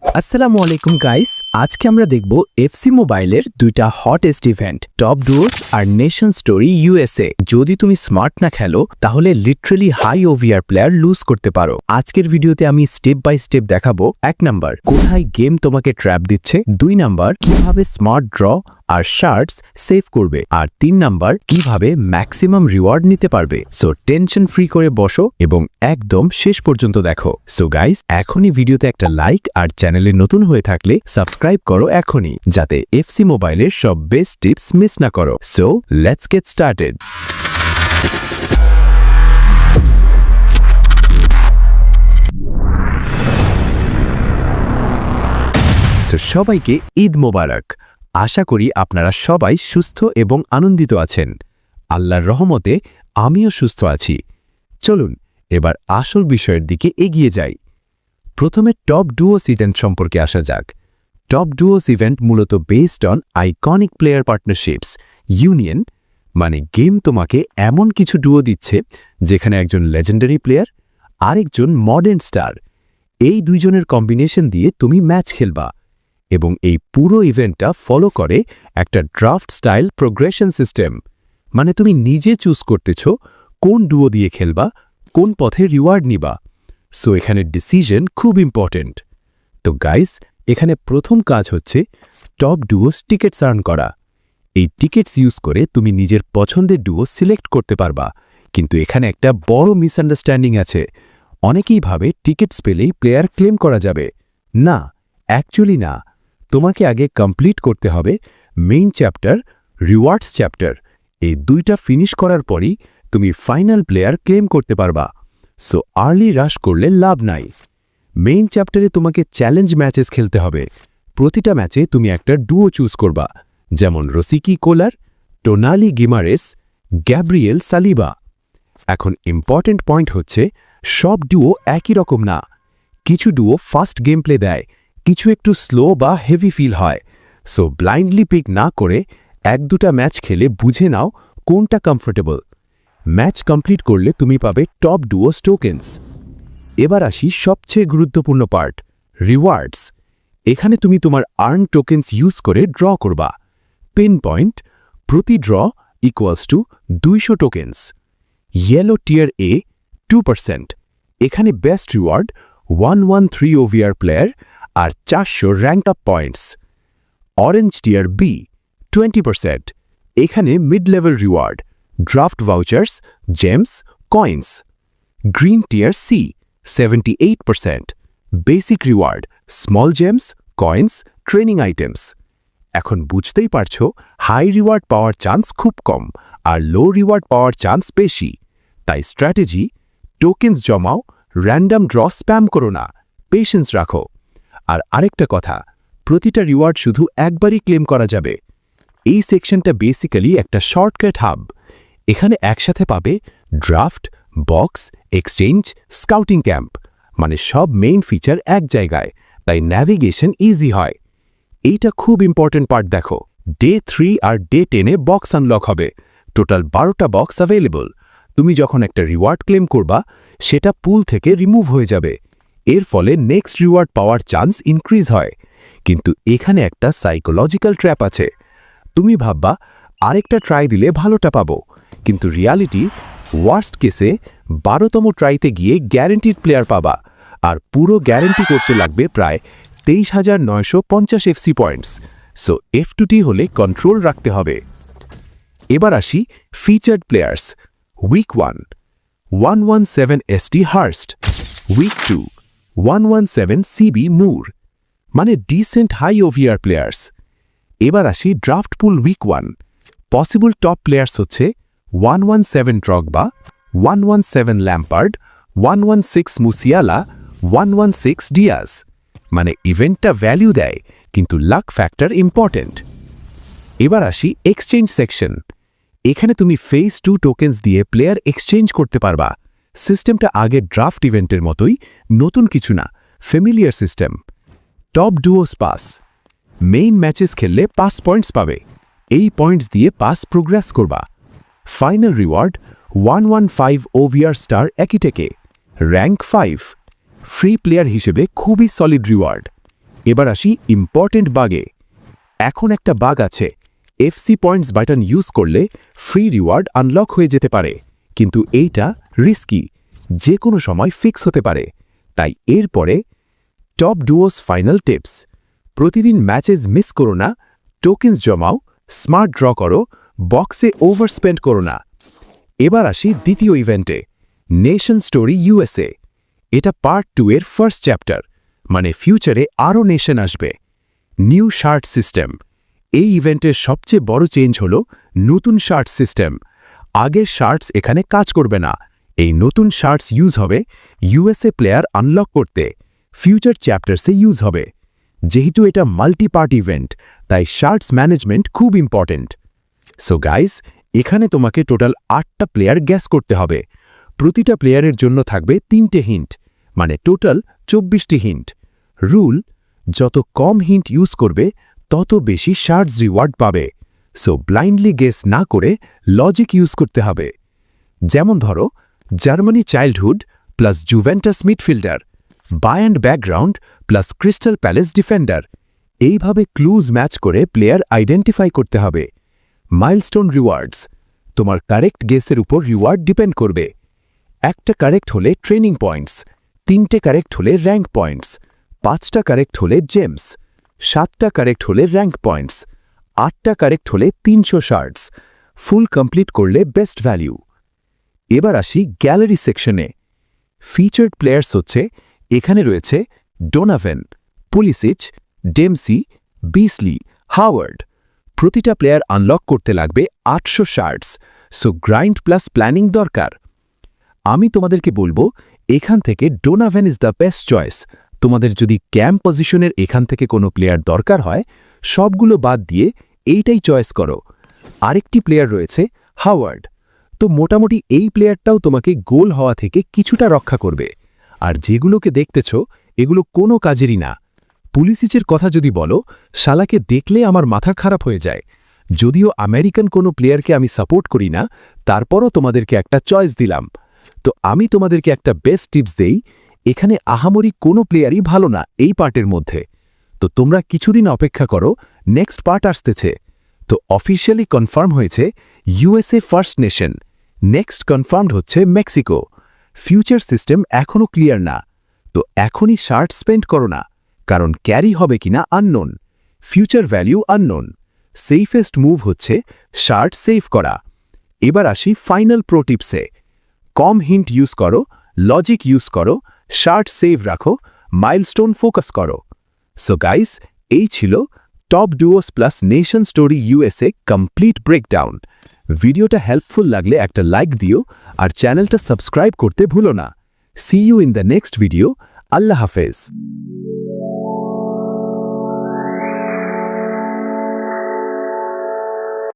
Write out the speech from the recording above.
আসসালামু আলাইকুম গাইস, আজকে আমরা দেখব এফসি মোবাইলের দুইটা হটেস্ট ইভেন্ট, টপ ডুওস আর নেশন স্টোরি ইউএসএ। যদি তুমি স্মার্ট না খেলো তাহলে লিটারালি হাই ওভিআর প্লেয়ার লুজ করতে পারো। আজকের ভিডিওতে আমি স্টেপ বাই স্টেপ দেখাবো 1 নাম্বার কোথায় গেম তোমাকে ট্র্যাপ দিচ্ছে, 2 নাম্বার কিভাবে স্মার্ট ড্র আর শার্টস সেভ করবে, আর 3 নাম্বার কিভাবে ম্যাক্সিমাম রিওয়ার্ড নিতে পারবে। সো টেনশন ফ্রি করে বসো এবং একদম শেষ পর্যন্ত দেখো। সো গাইস, এখনই ভিডিওতে একটা লাইক আর চ্যানেলে নতুন হয়ে থাকলে সাবস্ক্রাইব করো এখনই, যাতে এফসি মোবাইলের সব বেস্ট টিপস মিস না করো। So let's get started. So সবাইকে ঈদ মোবারক। আশা করি আপনারা সবাই সুস্থ এবং আনন্দিত আছেন। আল্লাহর রহমতে আমিও সুস্থ আছি। চলুন এবার আসল বিষয়ের দিকে এগিয়ে যাই। প্রথমে টপ ডুওস ইভেন্ট সম্পর্কে আসা যাক। টপ ডুওস ইভেন্ট মূলত based on iconic player partnerships union, মানে গেম তোমাকে এমন কিছু ডুও দিচ্ছে যেখানে একজন লেজেন্ডারি প্লেয়ার আরেকজন মডার্ন স্টার, এই দুইজনের কম্বিনেশন দিয়ে তুমি ম্যাচ খেলবা। এবং এই পুরো ইভেন্টটা ফলো করে একটা ড্রাফট স্টাইল প্রোগ্রেশন সিস্টেম, মানে তুমি নিজে চুজ করতেছ কোন ডুও দিয়ে খেলবা, কোন পথে রিওয়ার্ড নিবা। সো এখানে ডিসিশন খুব ইম্পর্টেন্ট। তো গাইস, এখানে প্রথম কাজ হচ্ছে টপ ডুওস টিকেটস আর্ন করা। এই টিকেটস ইউজ করে তুমি নিজের পছন্দের ডুও সিলেক্ট করতে পারবা। কিন্তু এখানে একটা বড় মিসআন্ডারস্ট্যান্ডিং আছে। অনেকেই ভাবে টিকেটস পেলেই প্লেয়ার ক্লেম করা যাবে। না, অ্যাকচুয়ালি না। তোমাকে আগে কমপ্লিট করতে হবে মেইন চ্যাপ্টার, রিওয়ার্ডস চ্যাপ্টার। এই দুইটা ফিনিশ করার পরই তুমি ফাইনাল প্লেয়ার ক্লেম করতে পারবা। সো আর্লি রাশ করলে লাভ নাই। মেইন চ্যাপ্টারে তোমাকে চ্যালেঞ্জ ম্যাচেস খেলতে হবে। প্রতিটা ম্যাচে তুমি একটা ডুও চুজ করবা, যেমন রসিকি কোলার, টোনালি গিমারেস, গ্যাব্রিয়েল সালিবা। এখন ইম্পর্টেন্ট পয়েন্ট হচ্ছে সব ডুও একই রকম না। কিছু ডুও ফাস্ট গেম প্লে দেয়, কিছু একটু স্লো বা হেভি ফিল হয়। সো ব্লাইন্ডলি পিক না করে 1-2টা ম্যাচ খেলে বুঝে নাও কোনটা কমফোর্টেবল। ম্যাচ কমপ্লিট করলে তুমি পাবে টপ ডুওস টোকেন্স। এবার আসি সবচেয়ে গুরুত্বপূর্ণ পার্ট, রিওয়ার্ডস। এখানে তুমি তোমার আর্ন টোকেন্স ইউজ করে ড্র করবা। পিন পয়েন্ট, প্রতি draw equals to 200 tokens. Yellow tier A 2%। এখানে বেস্ট রিওয়ার্ড 113 ওভিআর প্লেয়ার আর 400 rank up points. Orange tier B 20%। এখানে mid level reward, draft vouchers, gems, coins. Green tier C 78%। Basic reward, small gems, coins, training items. এখন বুঝতেই পারছো high reward পাওয়ার chance খুব কম আর লো reward পাওয়ার chance বেশি। তাই strategy, tokens জমাও, random draw spam করো না, পেশেন্স রাখো। আর আরেকটা কথা, প্রতিটা রিওয়ার্ড শুধু একবারই ক্লেম করা যাবে। এই সেকশনটা বেসিক্যালি একটা শর্টকাট হাব। এখানে একসাথে পাবে draft, box, exchange, scouting camp, মানে সব মেইন ফিচার এক জায়গায়, তাই ন্যাভিগেশন ইজি হয়। এইটা খুব ইম্পর্টেন্ট পার্ট দেখো। ডে 3 আর ডে 10-এ বক্স আনলক হবে। টোটাল 12টা বক্স অ্যাভেলেবল। তুমি যখন একটা রিওয়ার্ড ক্লেম করবা সেটা পুল থেকে রিমুভ হয়ে যাবে। এর ফলে নেক্সট রিওয়ার্ড পাওয়ার চান্স ইনক্রিজ হয়। কিন্তু এখানে একটা সাইকোলজিক্যাল ট্র্যাপ আছে। তুমি ভাববা আরেকটা ট্রাই দিলে ভালোটা পাবো, কিন্তু রিয়ালিটি ওয়ার্স্ট কেসে 12তম ট্রাইতে গিয়ে গ্যারেন্টিড প্লেয়ার পাবা, আর পুরো গ্যারেন্টি করতে লাগবে প্রায় 23,950 এফসি পয়েন্টস। সো F2T হলে কন্ট্রোল রাখতে হবে। এবার আসি featured players. Week 1 117 ST Hurst, week 2 117 CB Moore, মানে ডিসেন্ট হাই ওভিআর প্লেয়ার্স। এবার আসি draft pool week 1। Possible top players হচ্ছে 117 ড্রগবা, 117 ল্যাম্পার্ড, 116 মুসিয়ালা, 116 ডিয়াস। মানে ইভেন্টটা ভ্যালু দেয়, কিন্তু লাক ফ্যাক্টর ইম্পর্টেন্ট। এবার আসি এক্সচেঞ্জ সেকশন। এখানে তুমি ফেজ 2 টোকেন্স দিয়ে প্লেয়ার এক্সচেঞ্জ করতে পারবা। সিস্টেমটা আগের ড্রাফট ইভেন্টের মতোই, নতুন কিছু না, familiar system. Top duos pass, main matches খেললে পাস পয়েন্টস পাবে। এই পয়েন্টস দিয়ে পাস প্রোগ্রেস করবা। Final reward 115 OVR star Ekitike, rank 5। Free player হিসেবে খুবই সলিড রিওয়ার্ড। এবার আসি ইম্পর্টেন্ট বাগে। এখন একটা বাগ আছে, এফসি পয়েন্টস বাটন ইউজ করলে ফ্রি রিওয়ার্ড আনলক হয়ে যেতে পারে, কিন্তু এইটা রিস্কি, যে কোনো সময় ফিক্স হতে পারে। তাই এরপরে টপ ডুওস ফাইনাল টিপস। প্রতিদিন ম্যাচেস মিস করো না, টোকেন্স জমাও, স্মার্ট ড্র করো, বক্সে ওভারস্পেন্ড করো না। এবার আসি দ্বিতীয় ইভেন্টে, নেশন স্টোরি ইউএসএ। এটা পার্ট 2 এর ফার্স্ট চ্যাপ্টার, মানে ফিউচারে আরও নেশন আসবে। New shirt system. এই ইভেন্টের সবচেয়ে বড় চেঞ্জ হল নতুন শার্ট সিস্টেম। আগের শার্টস এখানে কাজ করবে না। এই নতুন শার্টস ইউজ হবে ইউএসএ প্লেয়ার আনলক করতে, ফিউচার চ্যাপ্টার্সে ইউজ হবে। যেহেতু এটা মাল্টি পার্ট ইভেন্ট, তাই শার্টস ম্যানেজমেন্ট খুব ইম্পর্টেন্ট। সো গাইস, এখানে তোমাকে টোটাল 8টা প্লেয়ার গ্যাস করতে হবে। প্রতিটা প্লেয়ারের জন্য থাকবে 3টে হিন্ট, মানে টোটাল 24টি হিন্ট। রুল: যত কম হিন্ট ইউজ করবে তত বেশি শার্টস রিওয়ার্ড পাবে। সো ব্লাইন্ডলি গেস না করে লজিক ইউজ করতে হবে। যেমন ধরো, Germany childhood plus Juventus midfielder, বায়ান্ড background plus Crystal Palace defender. এইভাবে ক্লুজ ম্যাচ করে প্লেয়ার আইডেন্টিফাই করতে হবে। মাইলস্টোন রিওয়ার্ডস: তোমার কারেক্ট গেসের উপর রিওয়ার্ড ডিপেন্ড করবে। একটা কারেক্ট হলে ট্রেনিং পয়েন্টস, 3টে কারেক্ট হলে র্যাঙ্ক পয়েন্টস, 5টা কারেক্ট হলে জেমস, 7টা কারেক্ট হলে র্যাঙ্ক পয়েন্টস, 8টা কারেক্ট হলে 300 শার্টস, ফুল কমপ্লিট করলে বেস্ট ভ্যালিউ। এবার আসি গ্যালারি সেকশনে। ফিচার্ড প্লেয়ার্স হচ্ছে, এখানে রয়েছে Donovan, Pulisic, Dempsey, Beasley, Howard. প্রতিটা প্লেয়ার আনলক করতে লাগবে 800 shirts, so grind plus planning দরকার। আমি তোমাদেরকে বলবো, এখান থেকে Donovan is the best choice. তোমাদের যদি ক্যাম্প পজিশনের এখান থেকে কোনো প্লেয়ার দরকার হয়, সবগুলো বাদ দিয়ে এইটাই চয়েস করো। আরেকটি প্লেয়ার রয়েছে হাওয়ার্ড। তো মোটামুটি এই প্লেয়ারটাও তোমাকে গোল হওয়া থেকে কিছুটা রক্ষা করবে। আর যেগুলোকে দেখতেছ, এগুলো কোনো কাজেরই না। পুলিসিচের কথা যদি বলো, শালাকে দেখলে আমার মাথা খারাপ হয়ে যায়। যদিও আমেরিকান কোনো প্লেয়ারকে আমি সাপোর্ট করি না, তারপরও তোমাদেরকে একটা চয়েস দিলাম। তো আমি তোমাদেরকে একটা বেস্ট টিপস দেই, এখানে আহামরি কোনো প্লেয়ারই ভালো না এই পার্টের মধ্যে। তো তোমরা কিছুদিন অপেক্ষা করো, নেক্সট পার্ট আসতেছে। তো অফিশিয়ালি কনফার্ম হয়েছে USA first nation, next confirmed হচ্ছে মেক্সিকো। ফিউচার সিস্টেম এখনও ক্লিয়ার না, তো এখনই শার্ট স্পেন্ড করো না, কারণ ক্যারি হবে কিনা unknown, future value unknown. Safest move হচ্ছে শার্ট সেভ করা। এবার আসি ফাইনাল প্রো টিপসে। কম হিন্ট ইউজ করো, লজিক ইউজ করো, শার্ট সেভ রাখো, মাইলস্টোন ফোকাস করো। সো গাইস, এই ছিল top duos plus nation story USA complete breakdown. ভিডিওটা হেল্পফুল লাগলে একটা লাইক দিও, আর চ্যানেলটা সাবস্ক্রাইব করতে ভুলো না। See you in the next video. আল্লাহ হাফেজ।